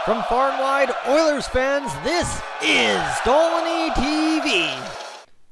From far and wide, Oilers fans, this is Dolynny TV.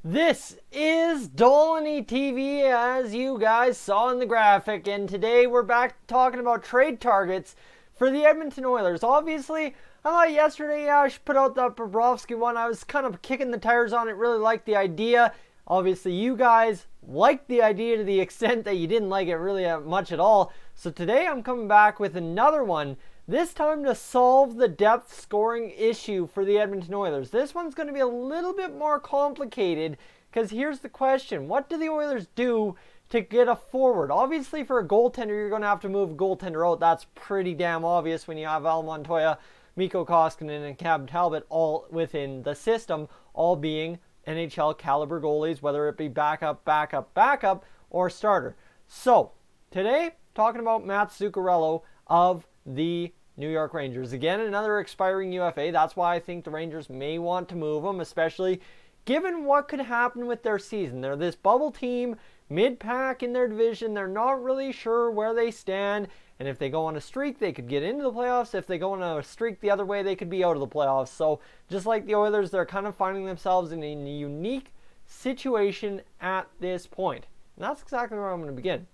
This is Dolynny TV, as you guys saw in the graphic, and today we're back talking about trade targets for the Edmonton Oilers. Obviously, I thought yesterday I should put out that Bobrovsky one. I was kind of kicking the tires on it, really liked the idea. Obviously, you guys liked the idea to the extent that you didn't like it really much at all. So today I'm coming back with another one. This time to solve the depth scoring issue for the Edmonton Oilers. This one's going to be a little bit more complicated because here's the question. What do the Oilers do to get a forward? Obviously, for a goaltender, you're going to have to move a goaltender out. That's pretty damn obvious when you have Al Montoya, Mikko Koskinen, and Cam Talbot all within the system, all being NHL caliber goalies, whether it be backup, or starter. So, today, talking about Matt Zuccarello of the New York Rangers. Again, another expiring UFA. That's why I think the Rangers may want to move him, especially given what could happen with their season. They're this bubble team, mid-pack in their division. They're not really sure where they stand. And if they go on a streak, they could get into the playoffs. If they go on a streak the other way, they could be out of the playoffs. So just like the Oilers, they're kind of finding themselves in a unique situation at this point. And that's exactly where I'm going to begin.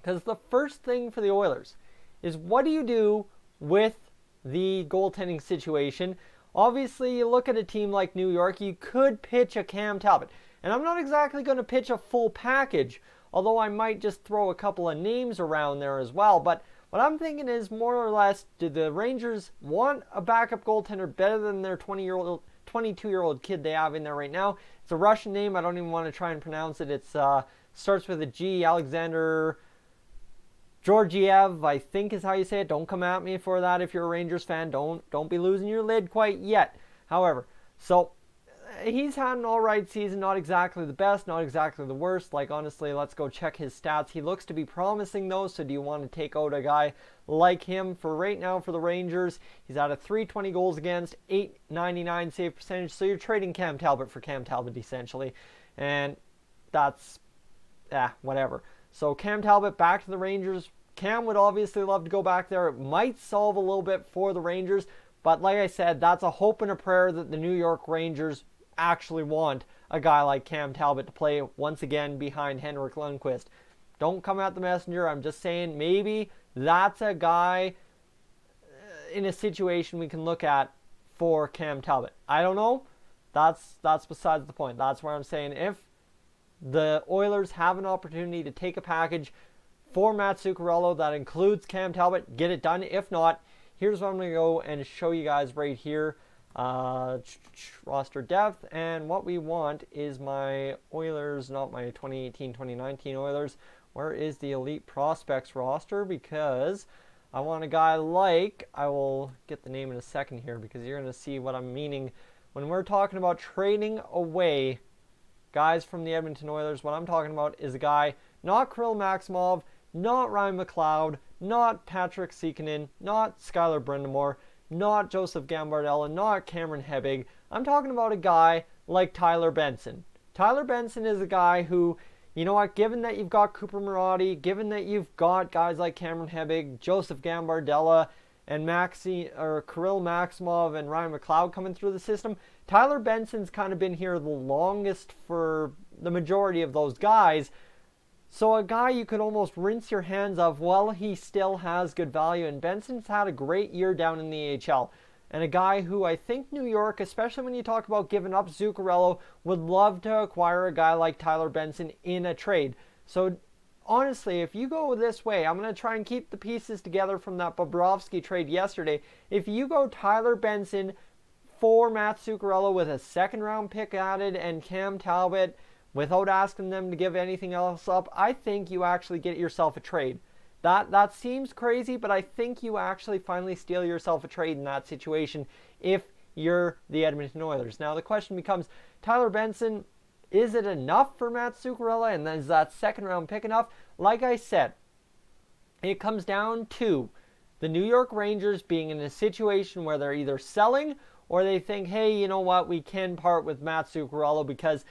Because the first thing for the Oilers is, what do you do with the goaltending situation? Obviously, you look at a team like New York, you could pitch a Cam Talbot. And I'm not exactly going to pitch a full package, although I might just throw a couple of names around there as well. But what I'm thinking is, more or less, do the Rangers want a backup goaltender better than their 22-year-old kid they have in there right now? It's a Russian name. I don't even want to try and pronounce it. It starts with a G. Alexander Georgiev, I think is how you say it. Don't come at me for that if you're a Rangers fan. Don't be losing your lid quite yet. However, so he's had an alright season. Not exactly the best, not exactly the worst. Like, honestly, let's go check his stats. He looks to be promising, though, so do you want to take out a guy like him? For right now, for the Rangers, he's at a .320 goals against, .899 save percentage. So you're trading Cam Talbot for Cam Talbot, essentially. And that's, whatever. So Cam Talbot back to the Rangers. Cam would obviously love to go back there. It might solve a little bit for the Rangers. But like I said, that's a hope and a prayer that the New York Rangers actually want a guy like Cam Talbot to play once again behind Henrik Lundqvist. Don't come at the messenger. I'm just saying maybe that's a guy in a situation we can look at for Cam Talbot. I don't know. That's besides the point. That's where I'm saying if the Oilers have an opportunity to take a package for Matt Zuccarello that includes Cam Talbot, get it done. If not, here's what I'm going to go and show you guys right here. Roster depth, and what we want is my Oilers, not my 2018-2019 Oilers. Where is the Elite Prospects roster? Because I want a guy like, I will get the name in a second here because you're going to see what I'm meaning when we're talking about trading away guys from the Edmonton Oilers. What I'm talking about is a guy, not Kirill Maximov, not Ryan McLeod, not Patrick Sekinen, not Skylar Brindamore, not Joseph Gambardella, not Cameron Hebig. I'm talking about a guy like Tyler Benson. Tyler Benson is a guy who, you know what, given that you've got Cooper Marody, given that you've got guys like Cameron Hebig, Joseph Gambardella, and Kirill Maximov and Ryan McLeod coming through the system, Tyler Benson's kind of been here the longest for the majority of those guys. So a guy you could almost rinse your hands of while he still has good value. And Benson's had a great year down in the AHL. And a guy who I think New York, especially when you talk about giving up Zuccarello, would love to acquire a guy like Tyler Benson in a trade. So honestly, if you go this way, I'm going to try and keep the pieces together from that Bobrovsky trade yesterday. If you go Tyler Benson for Matt Zuccarello with a second-round pick added and Cam Talbot without asking them to give anything else up, I think you actually get yourself a trade. That seems crazy, but I think you actually finally steal yourself a trade in that situation if you're the Edmonton Oilers. Now the question becomes, Tyler Benson, is it enough for Matt Zuccarello, and is that second-round pick enough? Like I said, it comes down to the New York Rangers being in a situation where they're either selling or they think, hey, you know what, we can part with Matt Zuccarello because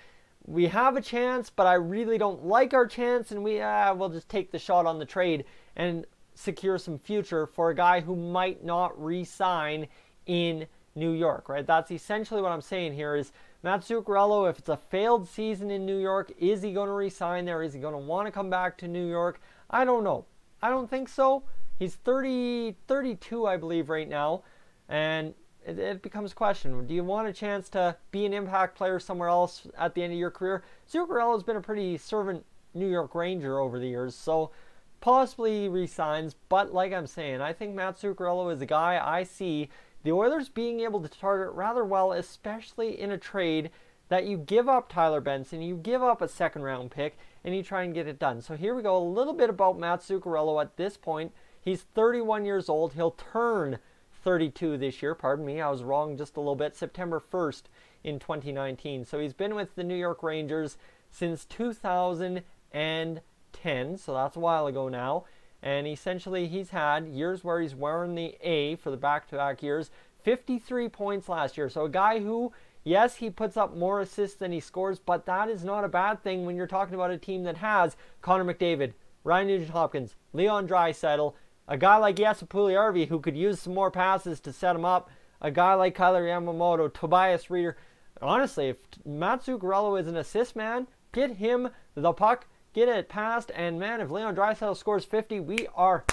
we have a chance, but I really don't like our chance, and we'll just take the shot on the trade. And secure some future for a guy who might not re-sign in New York, right? That's essentially what I'm saying here is Matt Zuccarello, if it's a failed season in New York, is he going to re-sign there? Is he going to want to come back to New York? I don't know. I don't think so. He's 32, I believe, right now. And it becomes a question. Do you want a chance to be an impact player somewhere else at the end of your career? Zuccarello's been a pretty servant New York Ranger over the years, so possibly he re-signs. But like I'm saying, I think Matt Zuccarello is a guy I see the Oilers being able to target rather well, especially in a trade that you give up Tyler Benson, you give up a second-round pick, and you try and get it done. So here we go, a little bit about Matt Zuccarello at this point. He's 31 years old. He'll turn 32 this year. Pardon me, I was wrong just a little bit. September 1st in 2019. So he's been with the New York Rangers since 2010, so that's a while ago now. And essentially, he's had years where he's wearing the A for the back-to-back years. 53 points last year. So a guy who, yes, he puts up more assists than he scores, but that is not a bad thing when you're talking about a team that has Connor McDavid, Ryan Nugent-Hopkins, Leon Draisaitl, a guy like Jesse Puljujärvi who could use some more passes to set him up, a guy like Kailer Yamamoto, Tobias Rieder. Honestly, if Matt Zuccarello is an assist man, get him the puck, get it passed, and man, if Leon Draisaitl scores 50, we are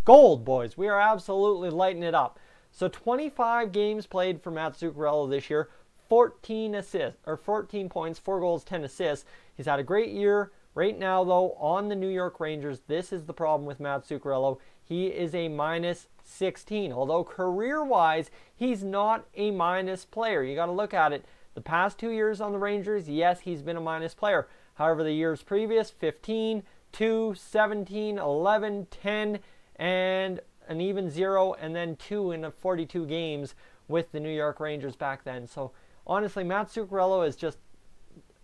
gold, boys. We are absolutely lighting it up. So 25 games played for Matt Zuccarello this year, 14 assists, or 14 points, 4 goals, 10 assists. He's had a great year. Right now, though, on the New York Rangers, this is the problem with Matt Zuccarello. He is a minus 16. Although career-wise, he's not a minus player. You got to look at it. The past 2 years on the Rangers, yes, he's been a minus player. However, the years previous, 15, 2, 17, 11, 10, and an even 0, and then 2 in 42 games with the New York Rangers back then. So, honestly, Matt Zuccarello is just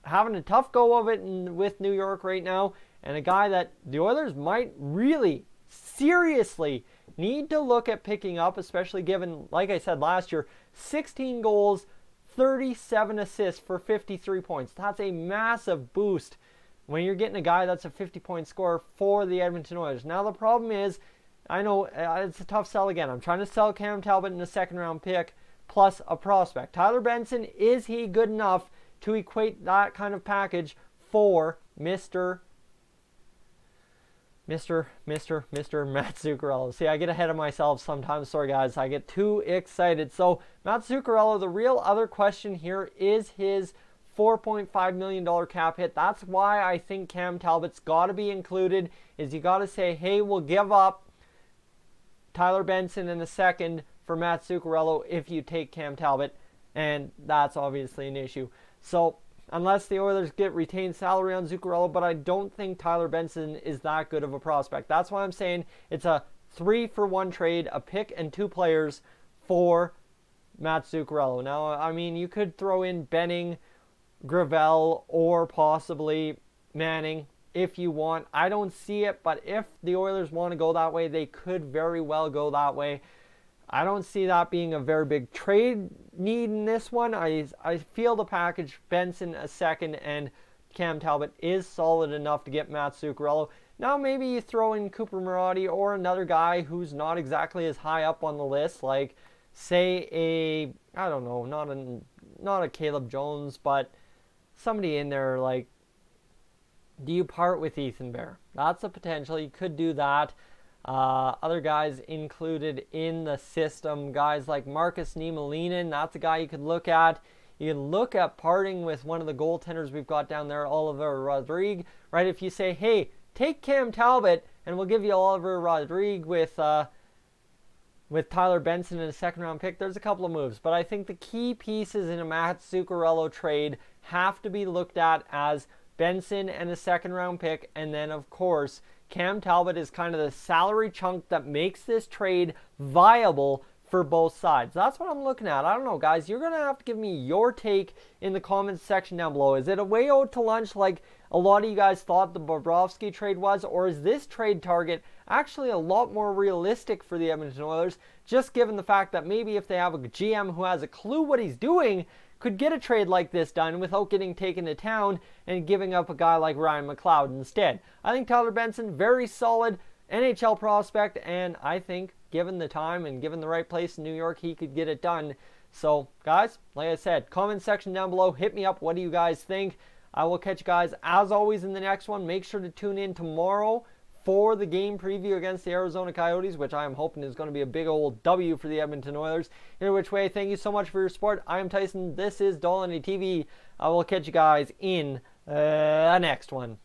having a tough go of it with New York right now, and a guy that the Oilers might really seriously need to look at picking up, especially given, like I said last year, 16 goals, 37 assists for 53 points. That's a massive boost when you're getting a guy that's a 50-point scorer for the Edmonton Oilers. Now the problem is, I know it's a tough sell again. I'm trying to sell Cam Talbot in a second-round pick plus a prospect. Tyler Benson, is he good enough to equate that kind of package for Mr. Matt Zuccarello? See, I get ahead of myself sometimes. Sorry, guys. I get too excited. So, Matt Zuccarello, the real other question here is his $4.5 million cap hit. That's why I think Cam Talbot's got to be included, is you got to say, hey, we'll give up Tyler Benson in a second for Matt Zuccarello if you take Cam Talbot, and that's obviously an issue. So, unless the Oilers get retained salary on Zuccarello, but I don't think Tyler Benson is that good of a prospect. That's why I'm saying it's a 3-for-1 trade, a pick and 2 players for Matt Zuccarello. Now, I mean, you could throw in Benning, Gravel, or possibly Manning if you want. I don't see it, but if the Oilers want to go that way, they could very well go that way. I don't see that being a very big trade need in this one. I feel the package, Benson a second and Cam Talbot, is solid enough to get Matt Zuccarello. Now maybe you throw in Cooper Marody or another guy who's not exactly as high up on the list, like say I don't know, not a Caleb Jones, but somebody in there. Like, do you part with Ethan Bear? That's a potential. You could do that. Other guys included in the system, guys like Marcus Niemelainen, that's a guy you could look at. You can look at parting with one of the goaltenders we've got down there, Oliver Rodrigue, right? If you say, hey, take Cam Talbot and we'll give you Oliver Rodrigue with Tyler Benson in a second-round pick, there's a couple of moves. But I think the key pieces in a Matt Zuccarello trade have to be looked at as Benson and a second-round pick, and then, of course, Cam Talbot is kind of the salary chunk that makes this trade viable for both sides. That's what I'm looking at. I don't know, guys. You're going to have to give me your take in the comments section down below. Is it a way out to lunch like a lot of you guys thought the Bobrovsky trade was? Or is this trade target actually a lot more realistic for the Edmonton Oilers, just given the fact that maybe if they have a GM who has a clue what he's doing, could get a trade like this done without getting taken to town and giving up a guy like Ryan McLeod instead. I think Tyler Benson, very solid, NHL prospect, and I think given the time and given the right place in New York, he could get it done. So, guys, like I said, comment section down below. Hit me up. What do you guys think? I will catch you guys, as always, in the next one. Make sure to tune in tomorrow for the game preview against the Arizona Coyotes, which I am hoping is going to be a big old W for the Edmonton Oilers. Either which way, thank you so much for your support. I am Tyson. This is Dolynny TV. I will catch you guys in the next one.